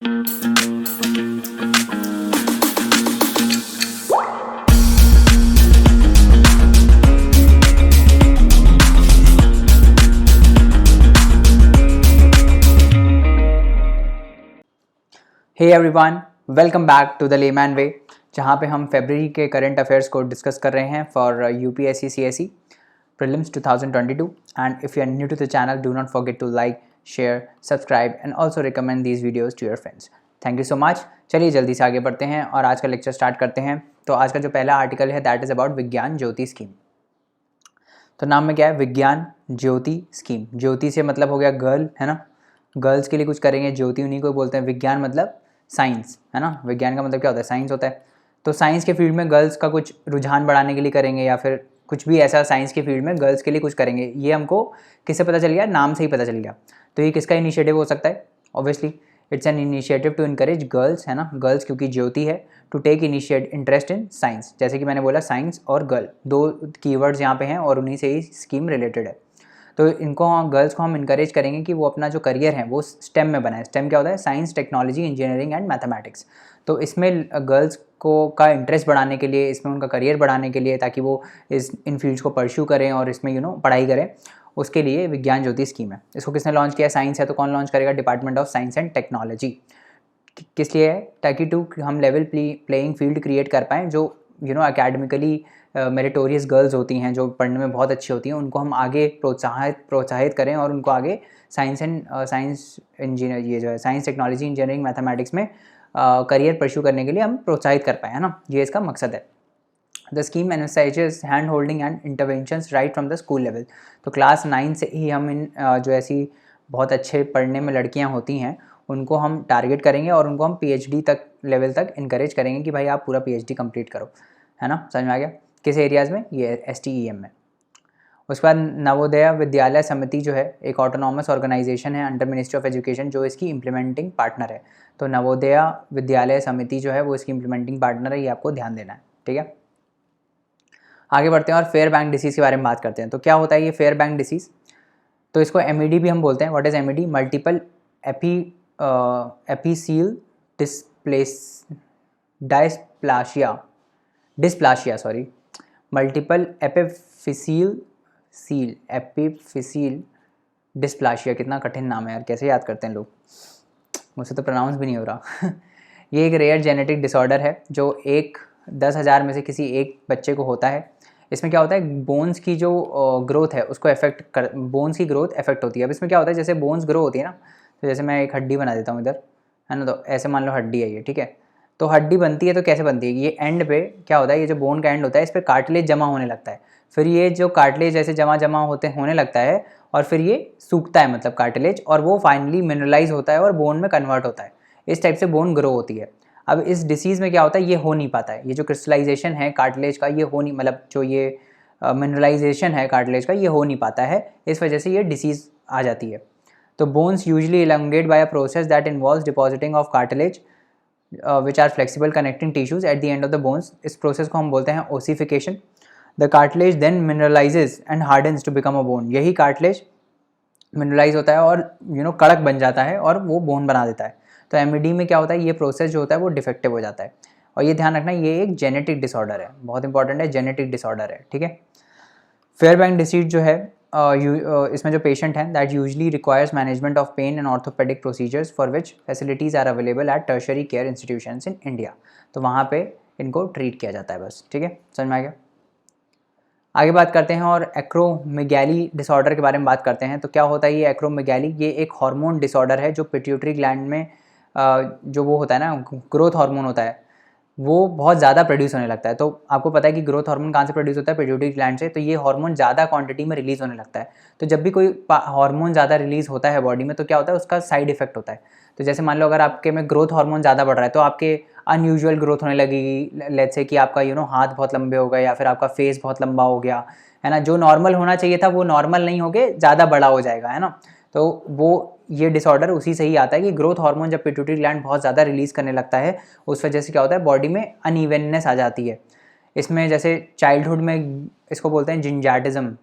Hey everyone, welcome back to the layman way, जहाँ पे हम फरवरी के करंट अफेयर्स को डिस्कस कर रहे हैं for UPSC CSE prelims 2022. And if you are new to the channel, do not forget to like, share, subscribe and also recommend these videos to your friends. Thank you so much. चलिए जल्दी से आगे बढ़ते हैं और आज का lecture start करते हैं. तो आज का जो पहला आर्टिकल है दैट इज़ अबाउट विज्ञान ज्योति स्कीम. तो नाम में क्या है? विज्ञान ज्योति स्कीम. ज्योति से मतलब हो गया गर्ल, है ना. गर्ल्स के लिए कुछ करेंगे, ज्योति उन्हीं को बोलते हैं. विज्ञान मतलब साइंस, है ना. विज्ञान का मतलब क्या होता है? साइंस होता है. तो साइंस के फील्ड में गर्ल्स का कुछ रुझान बढ़ाने के लिए करेंगे, या फिर कुछ भी ऐसा साइंस के फील्ड में गर्ल्स के लिए कुछ करेंगे. ये हमको किससे पता चल गया? नाम से ही पता चल गया. तो ये किसका इनिशिएटिव हो सकता है? Obviously it's an initiative to encourage girls, है ना. गर्ल्स क्योंकि ज्योति है, to take initiate interest in science. जैसे कि मैंने बोला, साइंस और गर्ल दो कीवर्ड्स यहाँ पे हैं और उन्हीं से ही स्कीम रिलेटेड है. तो इनको गर्ल्स को हम इनकरेज करेंगे कि वो अपना जो करियर है वो स्टेम में बनाए. स्टेम क्या होता है? Science, technology, engineering and mathematics. तो इसमें गर्ल्स को का इंटरेस्ट बढ़ाने के लिए, इसमें उनका करियर बढ़ाने के लिए, ताकि वो इन फील्ड्स को परस्यू करें और इसमें पढ़ाई करें, उसके लिए विज्ञान ज्योति स्कीम है. इसको किसने लॉन्च किया? साइंस है, तो कौन लॉन्च करेगा? Department of science and technology. किस लिए है? ताकि हम लेवल प्लेइंग फील्ड क्रिएट कर पाएँ. जो एकेडमिकली मेरिटोरियस गर्ल्स होती हैं, जो पढ़ने में बहुत अच्छी होती हैं, उनको हम आगे प्रोत्साहित करें और उनको आगे साइंस इंजीनियर, ये जो है साइंस, टेक्नोलॉजी, इंजीनियरिंग, मैथमेटिक्स में करियर परस्यू करने के लिए हम प्रोत्साहित कर पाएँ, है ना. ये इसका मकसद है. The scheme envisages hand holding and interventions right from the school level. तो क्लास 9 से ही हम जो ऐसी बहुत अच्छे पढ़ने में लड़कियाँ होती हैं उनको हम टारगेट करेंगे और उनको हम पीएचडी तक लेवल तक इनकरेज करेंगे कि भाई आप पूरा पीएचडी कंप्लीट करो, है ना. समझ में आ गया? किस एरियाज़ में? ये एसटीईएम में. उसके बाद नवोदय विद्यालय समिति जो है एक ऑटोनॉमस ऑर्गेनाइजेशन है अंडर मिनिस्ट्री ऑफ एजुकेशन, जो इसकी इम्प्लीमेंटिंग पार्टनर है. तो नवोदय विद्यालय समिति जो है वो इसकी इम्प्लीमेंटिंग पार्टनर है. ये आपको ध्यान देना है, ठीक है. आगे बढ़ते हैं और फेयर बैंक डिसीज़ के बारे में बात करते हैं. तो क्या होता है ये फेयर बैंक डिसीज़? तो इसको एमईडी भी हम बोलते हैं. What is MED? Multiple epiphyseal dysplasia sorry multiple epiphyseal dysplasia. कितना कठिन नाम है यार, कैसे याद करते हैं लोग, मुझसे तो प्रोनाउंस भी नहीं हो रहा. ये एक रेयर जेनेटिक डिसऑर्डर है जो 10,000 में से किसी एक बच्चे को होता है. इसमें क्या होता है? बोन्स की जो ग्रोथ है उसको बोन्स की ग्रोथ इफेक्ट होती है. अब इसमें क्या होता है? जैसे बोन्स ग्रो होती है ना, तो जैसे मैं एक हड्डी बना देता हूँ इधर, है ना. तो ऐसे मान लो हड्डी है ये, ठीक है. तो हड्डी बनती है तो कैसे बनती है? ये एंड पे क्या होता है? ये जो बोन का एंड होता है इस पर कार्टिलेज जमा होने लगता है. फिर ये जो कार्टिलेज ऐसे जमा होने लगता है और फिर ये सूखता है, मतलब कार्टिलेज, और वो फाइनली मिनरलाइज होता है और बोन में कन्वर्ट होता है. इस टाइप से बोन ग्रो होती है. अब इस डिसीज़ में क्या होता है? ये हो नहीं पाता है. ये जो क्रिस्टलाइजेशन है कार्टिलेज का, ये हो नहीं, मतलब जो ये मिनरलाइजेशन है कार्टिलेज का, ये हो नहीं पाता है. इस वजह से ये डिसीज़ आ जाती है. तो bones usually elongate by a process that involves depositing of cartilage which are flexible connecting tissues at the end of the bones. इस प्रोसेस को हम बोलते हैं ossification. The cartilage then mineralizes and hardens to become a bone. यही cartilage mineralise होता है और कड़क बन जाता है और वो बोन बना देता है. तो एमईडी में क्या होता है? ये प्रोसेस जो होता है वो डिफेक्टिव हो जाता है. और ये ध्यान रखना, ये एक जेनेटिक डिसऑर्डर है, बहुत इंपॉर्टेंट है, जेनेटिक डिसऑर्डर है, ठीक है. फेयर बैंक डिसीज जो है इसमें जो पेशेंट हैं that usually requires management of pain and orthopaedic procedures for which facilities are available at tertiary care institutions in India. तो वहाँ पे इनको ट्रीट किया जाता है बस, ठीक है. समझ में आ गया? आगे बात करते हैं और एक्रोमेगैली डिसऑर्डर के बारे में बात करते हैं. तो क्या होता है ये एक्रोमेगैली? ये एक हार्मोन डिसऑर्डर है जो पिट्यूटरी ग्लैंड में जो वो होता है ना, ग्रोथ हार्मोन होता है, वो बहुत ज़्यादा प्रोड्यूस होने लगता है. तो आपको पता है कि ग्रोथ हार्मोन कहाँ से प्रोड्यूस होता है? पिट्यूटरी ग्लैंड से. तो ये हार्मोन ज़्यादा क्वांटिटी में रिलीज़ होने लगता है. तो जब भी कोई हार्मोन ज़्यादा रिलीज़ होता है बॉडी में, तो क्या होता है? उसका साइड इफेक्ट होता है. तो जैसे मान लो अगर आपके में ग्रोथ हार्मोन ज़्यादा बढ़ रहा है तो आपके अनयूजुअल ग्रोथ होने लगेगी. लेट्स से कि आपका हाथ बहुत लंबे हो गए या फिर आपका फेस बहुत लंबा हो गया, है ना. जो नॉर्मल होना चाहिए था वो नॉर्मल नहीं हो गए, ज़्यादा बड़ा हो जाएगा, है ना. तो वो ये डिसऑर्डर उसी से ही आता है कि ग्रोथ हार्मोन जब पिट्यूटरी ग्लैंड बहुत ज़्यादा रिलीज़ करने लगता है, उस वजह से क्या होता है? बॉडी में अनइवननेस आ जाती है. इसमें जैसे चाइल्डहुड में इसको बोलते हैं जिंजाटिज्म.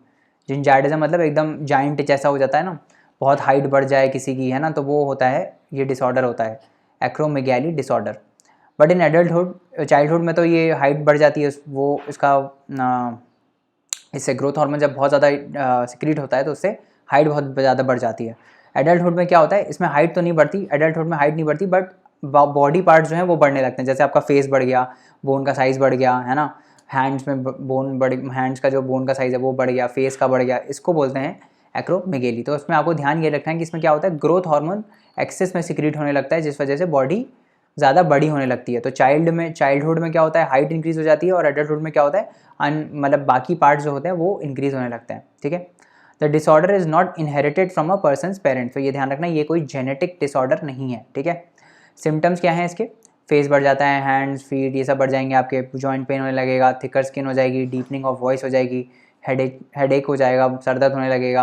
जिंजाटिज्म मतलब एकदम जाइंट जैसा हो जाता है ना, बहुत हाइट बढ़ जाए किसी की, है ना. तो वो होता है, ये डिसऑर्डर होता है acromegaly disorder. But in adulthood, childhood में तो ये हाइट बढ़ जाती है, वो इसका इससे ग्रोथ हार्मोन जब बहुत ज़्यादा सिक्रीट होता है तो उससे हाइट बहुत ज़्यादा बढ़ जाती है। एडल्टहुड में क्या होता है, इसमें हाइट तो नहीं बढ़ती, एडल्टहुड में हाइट नहीं बढ़ती, बट बॉडी पार्ट्स जो हैं वो बढ़ने लगते हैं। जैसे आपका फेस बढ़ गया, बोन का साइज़ बढ़ गया, है ना, हैंड्स में बोन बढ़, हैंड्स का जो बोन का साइज़ है वो बढ़ गया, फेस का बढ़ गया, इसको बोलते हैं एक्रोमेगेली। तो उसमें आपको ध्यान ये रखना है कि इसमें क्या होता है, ग्रोथ हार्मोन एक्सेस में सिक्रीट होने लगता है, जिस वजह से बॉडी ज़्यादा बड़ी होने लगती है। तो चाइल्डहुड में क्या होता है, हाइट इंक्रीज़ हो जाती है, और एडल्टहुड में क्या होता है, मतलब बाकी पार्ट्स जो होते हैं वो इंक्रीज़ होने लगते हैं। ठीक है। The disorder is not inherited from a person's parents. तो ये ध्यान रखना, ये कोई जेनेटिक डिसऑर्डर नहीं है। ठीक है। सिम्टम्स क्या हैं इसके, फेस बढ़ जाता है, हैंड्स फीट ये सब बढ़ जाएंगे, आपके जॉइंट पेन होने लगेगा, थिकर स्किन हो जाएगी, डीपनिंग ऑफ वॉइस हो जाएगी, हेडेक हो जाएगा, सर दर्द होने लगेगा,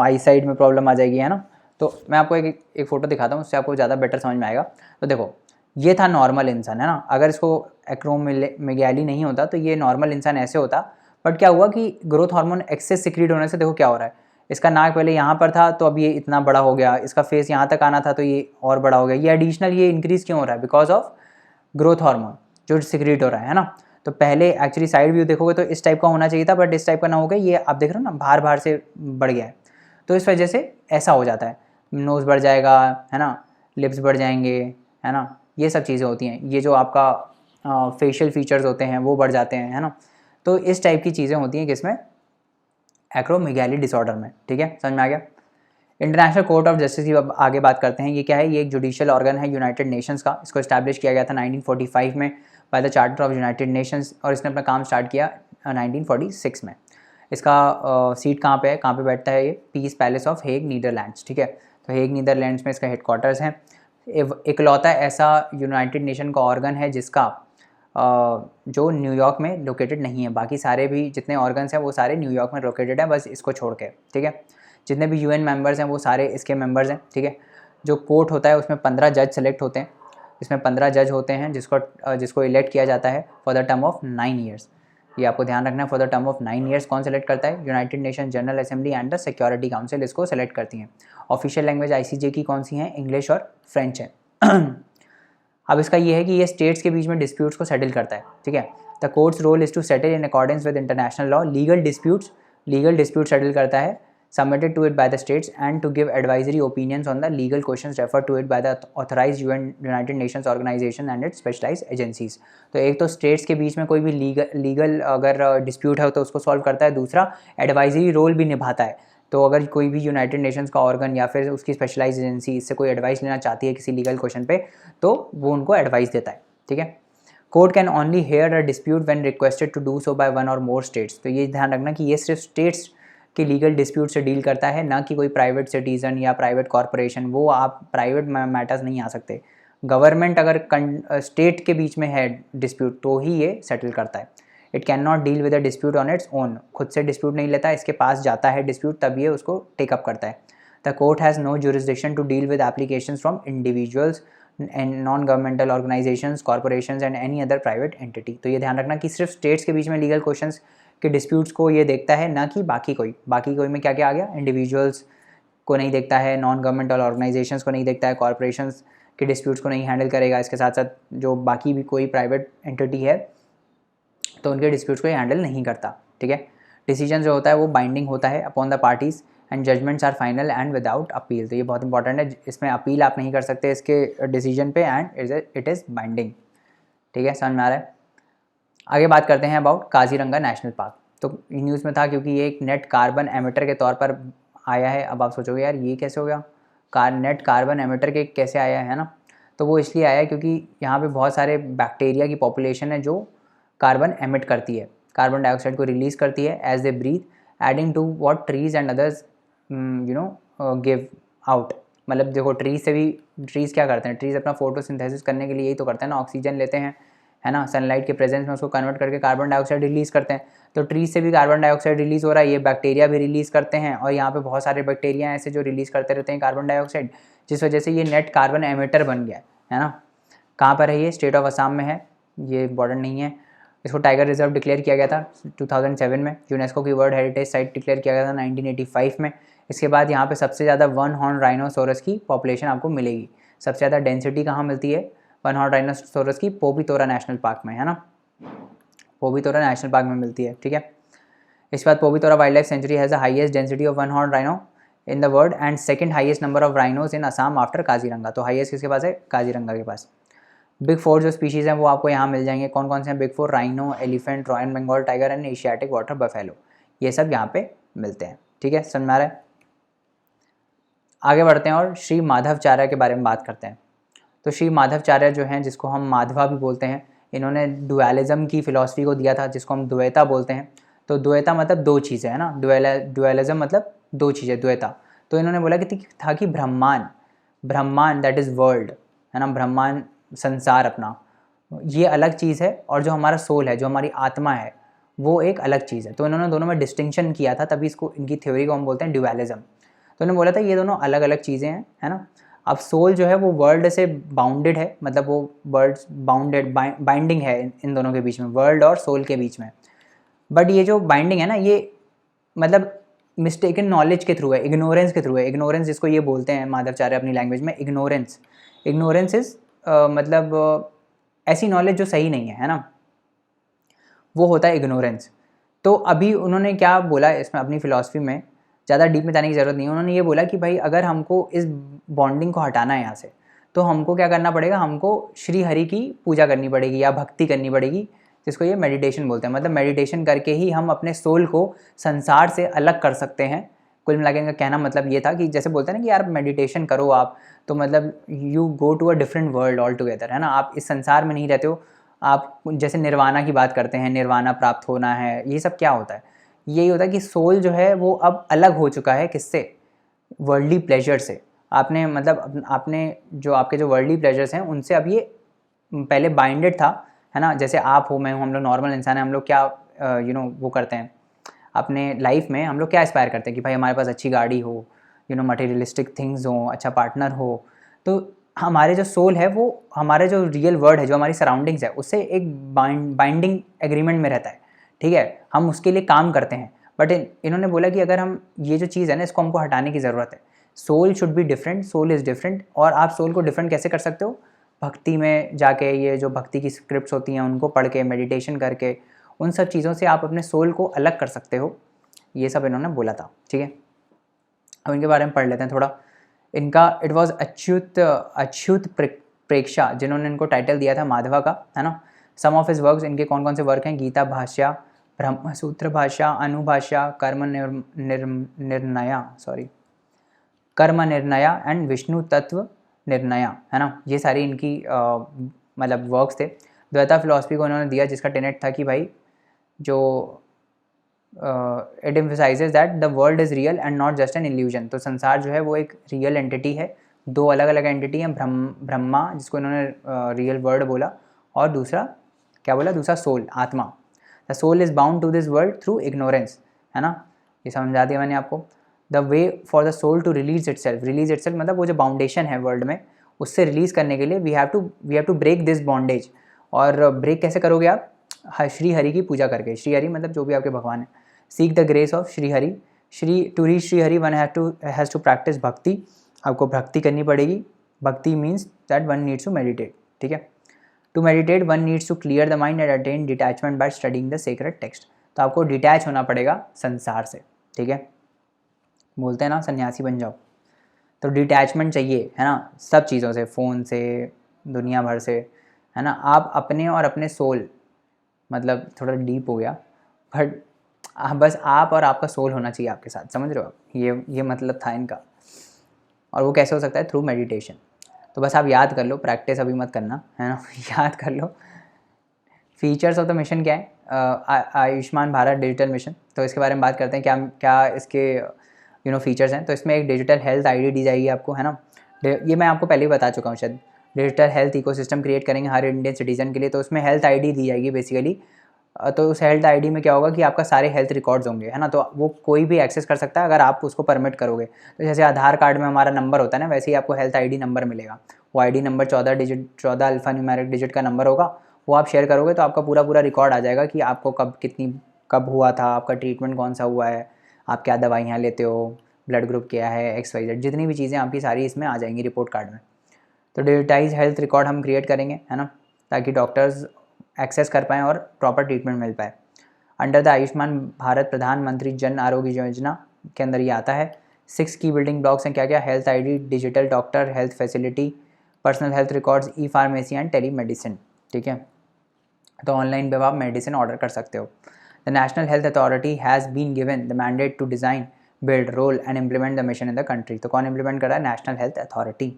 आई साइड में प्रॉब्लम आ जाएगी, है ना। तो मैं आपको एक फ़ोटो दिखाता हूँ, उससे आपको ज़्यादा बेटर समझ में आएगा। तो देखो, ये था नॉर्मल इंसान, है ना। अगर इसको एक्रोमेगैली नहीं होता तो ये नॉर्मल इंसान ऐसे होता। बट क्या हुआ कि ग्रोथ हार्मोन एक्सेस सिक्रीट होने से देखो क्या हो रहा है, इसका नाक पहले यहाँ पर था तो अब ये इतना बड़ा हो गया, इसका फेस यहाँ तक आना था तो ये और बड़ा हो गया। ये एडिशनल ये इंक्रीज़ क्यों हो रहा है, बिकॉज ऑफ ग्रोथ हार्मोन जो सिक्रीट हो रहा है ना। तो पहले एक्चुअली साइड व्यू देखोगे तो इस टाइप का होना चाहिए था, बट इस टाइप का ना हो गया, ये आप देख रहे हो ना, बाहर बाहर से बढ़ गया है। तो इस वजह से ऐसा हो जाता है, नोज़ बढ़ जाएगा, है ना, लिप्स बढ़ जाएंगे, है ना, ये सब चीज़ें होती हैं। ये जो आपका फेशियल फीचर्स होते हैं वो बढ़ जाते हैं, है ना। तो इस टाइप की चीज़ें होती हैं किसमें, एक्रोमेगैली डिसऑर्डर में। ठीक है, समझ में आ गया। इंटरनेशनल कोर्ट ऑफ जस्टिस की अब आगे बात करते हैं। ये क्या है, ये एक जुडिशियल ऑर्गन है यूनाइटेड नेशंस का। इसको इस्टेब्लिश किया गया था 1945 में by the charter of United Nations, और इसने अपना काम स्टार्ट किया 1946 में। इसका सीट कहाँ पे है, कहाँ पे बैठता है, ये piece palace of Hague Netherlands. ठीक है, तो हेग नीदरलैंड्स में इसका हेडक्वार्टर्स है। इकलौता ऐसा यूनाइटेड नेशन का ऑर्गन है जिसका जो न्यूयॉर्क में लोकेटेड नहीं है। बाकी सारे भी जितने ऑर्गन्स हैं वो सारे न्यूयॉर्क में लोकेटेड है, बस इसको छोड़ के। ठीक है, जितने भी यूएन मेंबर्स हैं वो सारे इसके मेंबर्स हैं। ठीक है, जो कोर्ट होता है उसमें 15 जज सेलेक्ट होते हैं। इसमें 15 जज होते हैं जिसको इलेक्ट किया जाता है for the term of 9 years. ये आपको ध्यान रखना है, for the term of 9 years. कौन सेलेक्ट करता है, United nation general assembly and the security council इसको सेलेक्ट करती हैं। ऑफिशियल लैंग्वेज आईसीजे की कौन सी हैं, इंग्लिश और फ्रेंच है। अब इसका ये है कि ये स्टेट्स के बीच में डिस्प्यूट्स को सेटल करता है। ठीक है, the court's role is to settle in accordance with international law legal dispute settle करता है submitted to it by the states and to give advisory opinions on the legal questions referred to it by the authorized United Nations organization and its specialized agencies। तो एक तो states के बीच में कोई भी legal अगर डिस्प्यूट है तो उसको सॉल्व करता है, दूसरा एडवाइजरी रोल भी निभाता है। तो अगर कोई भी यूनाइटेड नेशंस का ऑर्गन या फिर उसकी स्पेशलाइज एजेंसी इससे कोई एडवाइस लेना चाहती है किसी लीगल क्वेश्चन पे, तो वो उनको एडवाइस देता है। ठीक है, court can only hear a dispute when requested to do so by one or more states. तो ये ध्यान रखना कि ये सिर्फ स्टेट्स कि लीगल डिस्प्यूट से डील करता है, ना कि कोई प्राइवेट सिटीज़न या प्राइवेट कॉरपोरेशन। वो आप प्राइवेट मैटर्स नहीं आ सकते। गवर्नमेंट अगर स्टेट के बीच में है डिस्प्यूट तो ही ये सेटल करता है। It can not deal with a dispute on its own. खुद से डिस्प्यूट नहीं लेता, इसके पास जाता है डिस्प्यूट तब ये उसको टेकअप करता है। The court has no jurisdiction to deal with applications from individuals and non governmental organisations, corporations and any other private entity. तो ये ध्यान रखना कि सिर्फ स्टेट्स के बीच में लीगल क्वेश्चंस के डिस्प्यूट्स को ये देखता है, ना कि बाकी कोई में क्या क्या आ गया, इंडिविजुअल्स को नहीं देखता है, नॉन गवर्नमेंटल ऑर्गेनाइजेशंस को नहीं देखता है, कॉरपोरेशंस के डिस्प्यूट्स को नहीं हैंडल करेगा। इसके साथ साथ जो बाकी भी कोई प्राइवेट एंटिटी है तो उनके डिस्प्यूट्स को ये हैंडल नहीं करता। ठीक है, डिसीजन जो होता है वो बाइंडिंग होता है upon the parties and judgments are final and without appeal. तो ये बहुत इंपॉर्टेंट है, इसमें अपील आप नहीं कर सकते इसके डिसीजन पे, एंड इट इज़ बाइंडिंग। ठीक है, समझ में आ रहा है। आगे बात करते हैं अबाउट काजीरंगा नेशनल पार्क। तो न्यूज़ में था क्योंकि ये एक नेट कार्बन एमिटर के तौर पर आया है। अब आप सोचोगे यार ये कैसे हो गया, नेट कार्बन एमिटर के कैसे आया है ना। तो वो इसलिए आया क्योंकि यहाँ पे बहुत सारे बैक्टीरिया की पॉपुलेशन है जो कार्बन एमिट करती है, कार्बन डाइऑक्साइड को रिलीज़ करती है as they breathe, adding to what trees and others give out. मतलब देखो ट्रीज़ क्या करते हैं, ट्रीज़ अपना फोटोसिंथेसिस करने के लिए यही तो करते हैं ना, ऑक्सीजन लेते हैं, है ना, सनलाइट के प्रेजेंस में उसको कन्वर्ट करके कार्बन डाइऑक्साइड रिलीज़ करते हैं। तो ट्रीज से भी कार्बन डाइऑक्साइड रिलीज़ हो रहा है, ये बैक्टीरिया भी रिलीज़ करते हैं, और यहाँ पे बहुत सारे बैक्टीरिया ऐसे जो रिलीज़ करते रहते हैं कार्बन डाइऑक्साइड, जिस वजह से ये नेट कार्बन एमिटर बन गया है ना। कहाँ पर है ये, स्टेट ऑफ असम में है, ये इंपॉर्टेंट नहीं है। इसको टाइगर रिजर्व डिक्लेयर किया गया था 2007 में, यूनेस्को की वर्ल्ड हेरिटेज साइट डिक्लेयर किया गया था 1985 में। इसके बाद यहाँ पे सबसे ज़्यादा वन हॉर्न राइनोसोरस की पॉपुलेशन आपको मिलेगी। सबसे ज़्यादा डेंसिटी कहाँ मिलती है वन हॉर्न राइनोसोरस की? पोबीतोरा नेशनल पार्क में, है ना, पोबीतोरा नेशनल पार्क में मिलती है, ठीक है। इसके बाद Pobitora wild life sanctuary has the highest density of one horn rhino in the world and second highest number of rhinos in Assam after Kaziranga. तो हाईएस्ट किसके पास है? काजीरंगा के पास। बिग फोर जो स्पीशीज़ हैं वो आपको यहाँ मिल जाएंगे। कौन कौन से हैं big four? Rhino, elephant, royal Bengal tiger and Asiatic water buffalo, ये सब यहाँ पे मिलते हैं, ठीक है, समझ में आ रहा है। आगे बढ़ते हैं और श्री माधवाचार्य के बारे में बात करते हैं। तो श्री माधवाचार्य जो हैं, जिसको हम माधवा भी बोलते हैं, इन्होंने डुअलिज्म की फिलॉसफी को दिया था, जिसको हम द्वैता बोलते हैं। तो द्वैता मतलब दो चीज़ें, है ना, डुअलिज्म मतलब दो चीज़ें, द्वैता। तो इन्होंने बोला कि था कि ब्रह्मांड दैट इज़ वर्ल्ड, है ना, ब्रह्मांड संसार अपना, ये अलग चीज़ है, और जो हमारा सोल है, जो हमारी आत्मा है, वो एक अलग चीज़ है। तो इन्होंने दोनों में डिस्टिंक्शन किया था, तभी इसको, इनकी थ्योरी को हम बोलते हैं डुअलिज्म। तो उन्होंने बोला था ये दोनों अलग अलग चीज़ें हैं, है ना। अब सोल जो है वो वर्ल्ड से बाउंडेड है, मतलब वो वर्ल्ड बाउंडेड बाइंडिंग है इन दोनों के बीच में, वर्ल्ड और सोल के बीच में। बट ये जो बाइंडिंग है ना, ये मतलब मिस्टेकन नॉलेज के थ्रू है, इग्नोरेंस के थ्रू है। इग्नोरेंस जिसको ये बोलते हैं माधवाचार्य अपनी लैंग्वेज में, इग्नोरेंस इज मतलब ऐसी नॉलेज जो सही नहीं है ना, वो होता है इग्नोरेंस। तो अभी उन्होंने क्या बोला इसमें अपनी फ़िलॉसफी में, ज़्यादा डीप में जाने की ज़रूरत नहीं है, उन्होंने ये बोला कि भाई अगर हमको इस बॉन्डिंग को हटाना है यहाँ से, तो हमको क्या करना पड़ेगा, हमको श्री हरि की पूजा करनी पड़ेगी या भक्ति करनी पड़ेगी, जिसको ये मेडिटेशन बोलते हैं। मतलब मेडिटेशन करके ही हम अपने सोल को संसार से अलग कर सकते हैं। कुल मिला के इनका कहना मतलब ये था कि जैसे बोलते हैं ना कि यार मेडिटेशन करो आप, तो मतलब you go to a different world all together, है ना, आप इस संसार में नहीं रहते हो। आप जैसे निर्वाणा की बात करते हैं, निर्वाणा प्राप्त होना है, ये सब क्या होता है? यही होता है कि सोल जो है वो अब अलग हो चुका है, किससे? वर्ल्डली प्लेजर से। आपने मतलब आपने जो आपके जो वर्ल्डली प्लेजर्स हैं उनसे अब ये पहले बाइंडेड था, है ना। जैसे आप हो, मैं हूँ, हम लोग नॉर्मल इंसान हैं, हम लोग क्या वो करते हैं अपने लाइफ में, हम लोग क्या एस्पायर करते हैं कि भाई हमारे पास अच्छी गाड़ी हो, मटेरियलिस्टिक थिंग्स हो, अच्छा पार्टनर हो। तो हमारे जो सोल है वो हमारे जो रियल वर्ल्ड है, जो हमारी सराउंडिंग्स है, उससे एक बाइंडिंग एग्रीमेंट में रहता है, ठीक है, हम उसके लिए काम करते हैं। बट इन्होंने बोला कि अगर हम ये जो चीज़ है ना, इसको हमको हटाने की ज़रूरत है। Soul should be different, soul is different. और आप सोल को डिफरेंट कैसे कर सकते हो? भक्ति में जाके, ये जो भक्ति की स्क्रिप्ट्स होती हैं उनको पढ़ के, मेडिटेशन करके, उन सब चीज़ों से आप अपने सोल को अलग कर सकते हो। ये सब इन्होंने बोला था, ठीक है। अब इनके बारे में पढ़ लेते हैं थोड़ा। इनका इट वॉज अच्युत प्रेक्षा, जिन्होंने इनको टाइटल दिया था माधवा का, है ना। सम ऑफ हिज वर्क्स, इनके कौन कौन से वर्क हैं? गीता भाष्या, ब्रह्मसूत्र भाष्या, अनुभाष्या, कर्म निर्णया एंड विष्णु तत्व निर्णया, है ना। ये सारी इनकी मतलब वर्क्स थे। द्वैता फिलॉसफी को इन्होंने दिया, जिसका टेनेट था कि भाई जो it emphasises that the world is real and not just an illusion. तो संसार जो है वो एक रियल एंटिटी है, दो अलग अलग एंटिटी हैं, ब्रह्मा जिसको इन्होंने रियल वर्ल्ड बोला, और दूसरा क्या बोला? दूसरा सोल, आत्मा। The soul is bound to this world through ignorance, है ना, ये समझा दिया मैंने आपको। The way for the soul to release itself मतलब वो जो बाउंडेशन है वर्ल्ड में, उससे रिलीज़ करने के लिए we have to break this bondage. और ब्रेक कैसे करोगे आप? श्री हरि की पूजा करके। श्री हरि मतलब जो भी आपके भगवान है। Seek the grace of Shri Hari, to reach Shri Hari one has to practise bhakti. आपको भक्ति करनी पड़ेगी। Bhakti means that one needs to meditate, ठीक है। To meditate one needs to clear the mind and attain detachment by studying the sacred text. तो आपको detach होना पड़ेगा संसार से, ठीक है। बोलते हैं ना सन्यासी बन जाओ, तो डिटैचमेंट चाहिए, है ना, सब चीज़ों से, फ़ोन से, दुनिया भर से, है ना। आप अपने और अपने सोल, मतलब थोड़ा डीप हो गया, बट बस आप और आपका सोल होना चाहिए आपके साथ, समझ रहे हो आप? ये मतलब था इनका। और वो कैसे हो सकता है? Through meditation. तो बस आप याद कर लो, प्रैक्टिस अभी मत करना, है ना याद कर लो। फीचर्स ऑफ द मिशन क्या है? Ayushman Bharat digital mission. तो इसके बारे में बात करते हैं, क्या क्या इसके फीचर्स हैं। तो इसमें एक डिजिटल हेल्थ आईडी दी जाएगी आपको, है ना। ये मैं आपको पहले ही बता चुका हूँ शायद। डिजिटल हेल्थ इकोसिस्टम क्रिएट करेंगे हर इंडियन सिटीजन के लिए। तो उसमें हेल्थ आईडी दी जाएगी बेसिकली। तो उस हेल्थ आईडी में क्या होगा कि आपका सारे हेल्थ रिकॉर्ड्स होंगे, है ना। तो वो कोई भी एक्सेस कर सकता है अगर आप उसको परमिट करोगे। तो जैसे आधार कार्ड में हमारा नंबर होता है ना, वैसे ही आपको हेल्थ आईडी नंबर मिलेगा। वो ID number 14 alpha numeric digit का नंबर होगा। वो आप शेयर करोगे तो आपका पूरा रिकॉर्ड आ जाएगा कि आपको कब हुआ था, आपका ट्रीटमेंट कौन सा हुआ है, आप क्या दवाइयाँ लेते हो, ब्लड ग्रुप क्या है, XYZ, जितनी भी चीज़ें आपकी सारी इसमें आ जाएंगी रिपोर्ट कार्ड में। तो डिजिटाइज हेल्थ रिकॉर्ड हम क्रिएट करेंगे, है ना, ताकि डॉक्टर्स एक्सेस कर पाएँ और प्रॉपर ट्रीटमेंट मिल पाए। अंडर द आयुष्मान भारत प्रधानमंत्री जन आरोग्य योजना के अंदर ये आता है। 6 की बिल्डिंग ब्लॉक्स हैं क्या क्या? Health ID, digital doctor health facility, personal health records, e pharmacy and telemedicine. ठीक है, तो ऑनलाइन पे आप मेडिसिन ऑर्डर कर सकते हो। The national health authority has been given the mandate to design, build, roll and implement the mission in the country. तो कौन इम्प्लीमेंट कर रहा है? National health authority.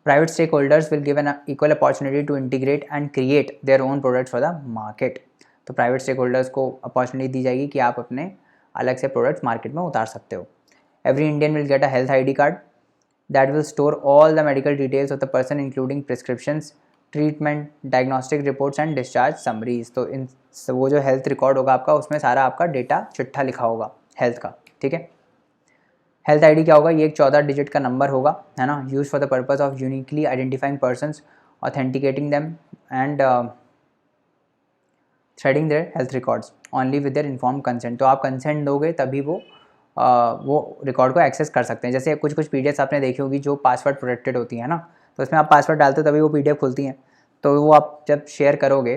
Private stakeholders will given equal opportunity to integrate and create their own products for the market. तो private stakeholders को opportunity दी जाएगी कि आप अपने अलग से प्रोडक्ट्स मार्केट में उतार सकते हो। Every Indian will get a health ID card that will store all the medical details of the person including prescriptions, treatment, diagnostic reports and discharge summaries. तो इन वो जो हेल्थ रिकॉर्ड होगा आपका, उसमें सारा आपका डेटा चिट्ठा लिखा होगा हेल्थ का। ठीक है, हेल्थ ID क्या होगा? ये एक 14 डिजिट का नंबर होगा, है ना, use for the purpose of uniquely identifying persons, authenticating them and threading their health records only with their inform consent. तो आप कंसेंट दोगे तभी वो रिकॉर्ड को एक्सेस कर सकते हैं। जैसे कुछ PDFs आपने देखी होगी जो पासवर्ड प्रोटेक्टेड होती है ना, तो उसमें आप पासवर्ड डालते हो तभी वो PDF खुलती हैं। तो वो आप जब शेयर करोगे,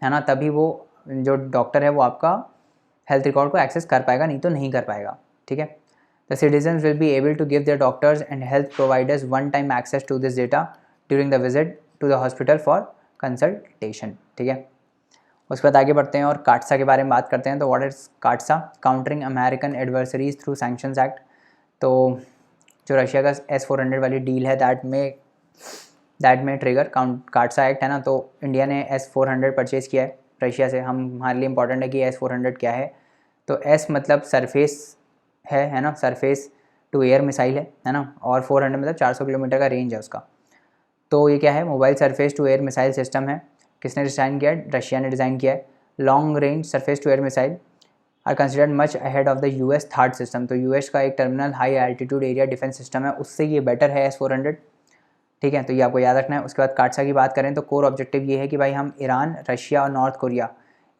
है ना, तभी वो जो डॉक्टर है वो आपका हेल्थ रिकॉर्ड को एक्सेस कर पाएगा, नहीं तो नहीं कर पाएगा। ठीक है, the citizens will be able to give their doctors and health providers one time access to this data during the visit to the hospital for consultation. ठीक है, उसके बाद आगे बढ़ते हैं और काटसा के बारे में बात करते हैं। तो what is काटसा? Countering American adversaries through sanctions act. तो जो रशिया का S-400 वाली डील है दैट में ट्रिगर काटसा एक्ट, है ना। तो इंडिया ने S-400 परचेज़ किया है रशिया से। हमारे लिए इंपॉर्टेंट है कि S-400 क्या है। तो S मतलब सरफेस है ना, सरफेस टू एयर मिसाइल है ना, और 400 मतलब 400 किलोमीटर का रेंज है उसका। तो ये क्या है? Mobile surface to air missile system है। किसने डिज़ाइन किया है? रशिया ने डिज़ाइन किया है। Long range surface to air missile are considered much ahead of the US third system. तो US का एक terminal high altitude area defence system है, उससे ये बेटर है S-400। ठीक है, तो ये आपको याद रखना है। उसके बाद काटसा की बात करें तो कोर ऑब्जेक्टिव ये है कि भाई हम ईरान, रशिया और नॉर्थ कोरिया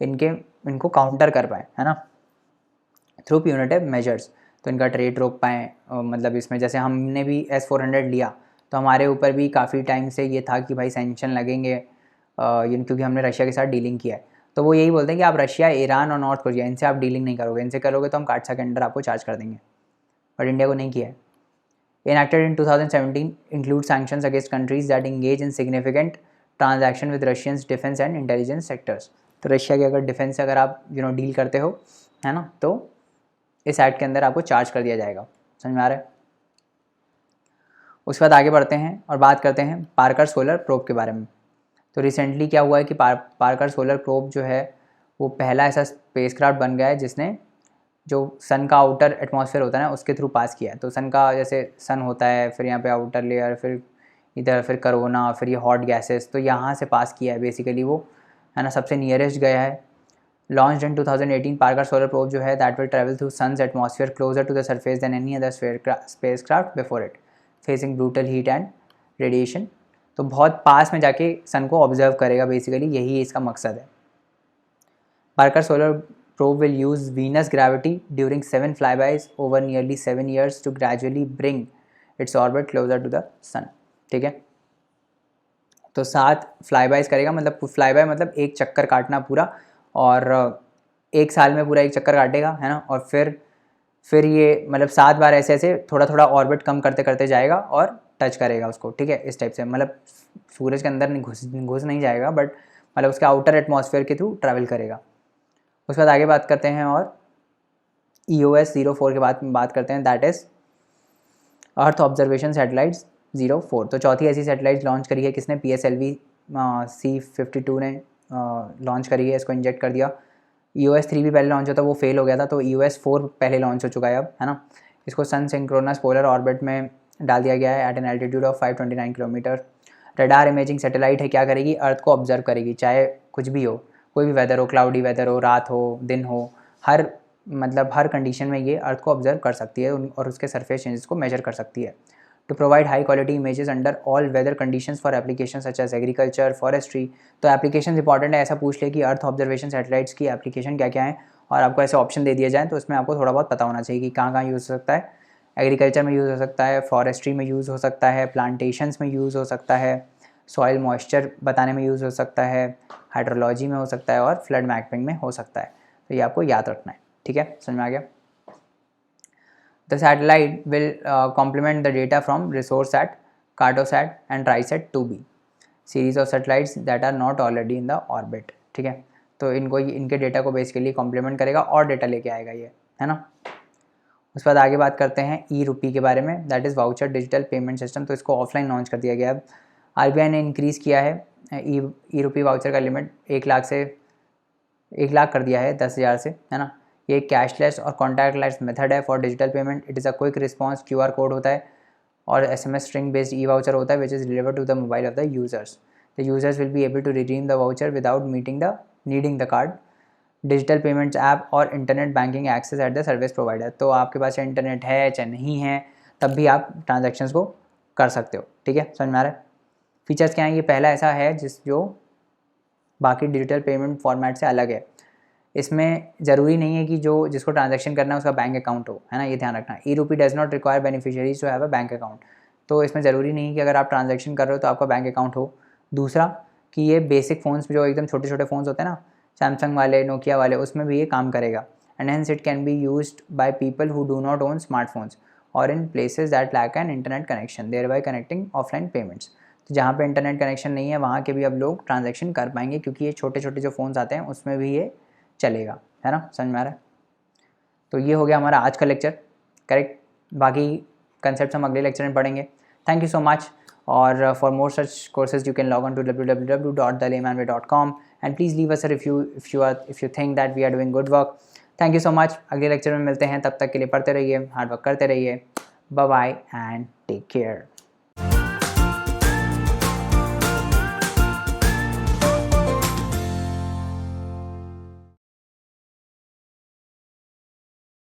इनको काउंटर कर पाएँ, है ना, थ्रू प्यूनिटिव मेजर्स। तो इनका ट्रेड रोक पाएँ। मतलब इसमें जैसे हमने भी S-400 लिया तो हमारे ऊपर भी काफ़ी टाइम से ये था कि भाई सैंक्शन लगेंगे, क्योंकि हमने रशिया के साथ डीलिंग किया है। तो वो यही बोलते हैं कि आप रशिया, ईरान और नॉर्थ कोरिया, इनसे आप डीलिंग नहीं करोगे, इनसे करोगे तो हम काटसा के अंडर आपको चार्ज कर देंगे, बट इंडिया को नहीं किया है। Enacted in 2017 include sanctions against countries that engage in significant transaction with Russians defense and intelligence sectors। तो रशिया के अगर डिफेंस से अगर आप डील करते हो, है ना, तो इस एक्ट के अंदर आपको चार्ज कर दिया जाएगा। समझ में आ रहा है? उसके बाद आगे बढ़ते हैं और बात करते हैं पार्कर सोलर प्रोब के बारे में। तो रिसेंटली क्या हुआ है कि पार्कर सोलर प्रोब जो है वो पहला ऐसा स्पेसक्राफ्ट बन गया है जिसने जो सन का आउटर एटमॉस्फेयर होता है ना उसके थ्रू पास किया है। तो सन का जैसे सन होता है, फिर यहाँ पे आउटर लेयर, फिर इधर फिर करोना, फिर ये हॉट गैसेस, तो यहाँ से पास किया है बेसिकली वो, है ना, सबसे नियरेस्ट गया है। Launched in 2018, Parker solar probe जो है that will travel through sun's atmosphere closer to the surface than any other spacecraft before it, facing brutal heat and radiation. तो बहुत पास में जाके सन को ऑब्जर्व करेगा, बेसिकली यही इसका मकसद है। Parker solar probe will use Venus gravity during 7 flybys over nearly 7 years to gradually bring its orbit closer to the sun। ठीक है, तो 7 फ्लाईबाइज करेगा, मतलब फ्लाईबाय मतलब एक चक्कर काटना पूरा, और एक साल में पूरा एक चक्कर काटेगा, है ना, और फिर ये मतलब 7 बार ऐसे ऐसे थोड़ा थोड़ा ऑर्बिट कम करते करते जाएगा और टच करेगा उसको। ठीक है, इस टाइप से, मतलब सूरज के अंदर नहीं घुस नहीं जाएगा, बट मतलब उसके आउटर एटमॉस्फेयर के थ्रू ट्रैवल करेगा। उसके बाद आगे बात करते हैं और EOS-04 के बात करते हैं, that is earth observation satellites 04। तो चौथी ऐसी सैटेलाइट लॉन्च करी है किसने? PSLV C-52 ने लॉन्च करी है, इसको इंजेक्ट कर दिया। EOS-3 भी पहले लॉन्च होता, वो फेल हो गया था, तो EOS-4 पहले लॉन्च हो चुका है अब, है ना। इसको सन सिंक्रोनस पोलर ऑर्बिट में डाल दिया गया है at an altitude of 529 kilometre. Radar imaging satellite है, क्या करेगी? अर्थ को ऑब्जर्व करेगी, चाहे कुछ भी हो, कोई भी वेदर हो, क्लाउडी वेदर हो, रात हो, दिन हो, हर कंडीशन में ये अर्थ को ऑब्जर्व कर सकती है और उसके सरफेस चेंजेस को मेजर कर सकती है। To provide high quality images under all weather conditions for application such as agriculture, forestry. तो एप्लीकेशन इंपॉर्टेंट है, ऐसा पूछ ले कि अर्थ ऑब्जर्वेशन सैटेलाइट्स की एप्लीकेशन क्या क्या है, और आपको ऐसे ऑप्शन दे दिए जाए तो उसमें आपको थोड़ा बहुत पता होना चाहिए कि कहाँ कहाँ यूज़ हो सकता है। एग्रीकल्चर में यूज़ हो सकता है, फॉरेस्ट्री में यूज़ हो सकता है, प्लांटेशंस में यूज़ हो सकता है, सॉइल मॉइस्चर बताने में यूज़ हो सकता है, हाइड्रोलॉजी में हो सकता है और फ्लड मैपिंग में हो सकता है। तो ये आपको याद रखना है, ठीक है, समझ में आ गया। The satellite will complement the data from Resourcesat, Cartosat and Trisat 2B series of satellites that are not already in the orbit, ठीक है। तो इनको इनके डेटा को बेसिकली कॉम्प्लीमेंट करेगा और डेटा लेके आएगा ये, है ना। उसके बाद आगे बात करते हैं ई रुपी के बारे में, that is voucher digital payment system. तो इसको ऑफलाइन लॉन्च कर दिया गया। अब आरबीआई ने इंक्रीज़ किया है ई रुपी वाउचर का लिमिट 1 लाख से 1 लाख कर दिया है 10,000 से, है ना। ये कैशलेस और कॉन्टैक्टलेस मेथड है for digital payment. It is a quick response, QR code होता है और SMS string based e voucher होता है which is delivered to the mobile of the users. The users will be able to redeem the voucher without needing the card, digital payments app और internet banking access at the service provider. तो आपके पास चाहे internet है चाहे नहीं है, तब भी आप ट्रांजैक्शंस को कर सकते हो, ठीक है, समझ में आ रहा है। फीचर्स क्या हैं, ये पहला ऐसा है जो बाकी डिजिटल पेमेंट फॉर्मेट से अलग है। इसमें ज़रूरी नहीं है कि जिसको ट्रांजैक्शन करना है उसका बैंक अकाउंट हो, है ना, ये ध्यान रखना। E rupee does not require beneficiaries to have a bank account. तो इसमें ज़रूरी नहीं कि अगर आप ट्रांजैक्शन कर रहे हो तो आपका बैंक अकाउंट हो। दूसरा कि ये बेसिक फ़ोन्स जो एकदम छोटे छोटे फ़ोन्स होते हैं ना, सैमसंग वाले, नोकिया वाले, उसमें भी ये काम करेगा। And hence it can be used by people who do not own smartphones और in places that lack an internet connection, there by connecting offline payments. तो जहाँ पे इंटरनेट कनेक्शन नहीं है वहाँ के भी अब लोग ट्रांजैक्शन कर पाएंगे, क्योंकि ये छोटे छोटे जो फ़ोन्स आते हैं उसमें भी ये चलेगा, है ना, समझ में आ रहा है। तो ये हो गया हमारा आज का लेक्चर, करेक्ट। बाकी कंसेप्ट हम अगले लेक्चर में पढ़ेंगे। Thank you so much. और for more such courses you can log on to www.thelaymanway.com and please leave us a review if you think that we are doing good work. Thank you so much. अगले lecture में मिलते हैं, तब तक के लिए पढ़ते रहिए, हार्ड वर्क करते रहिए। Bye bye and take care.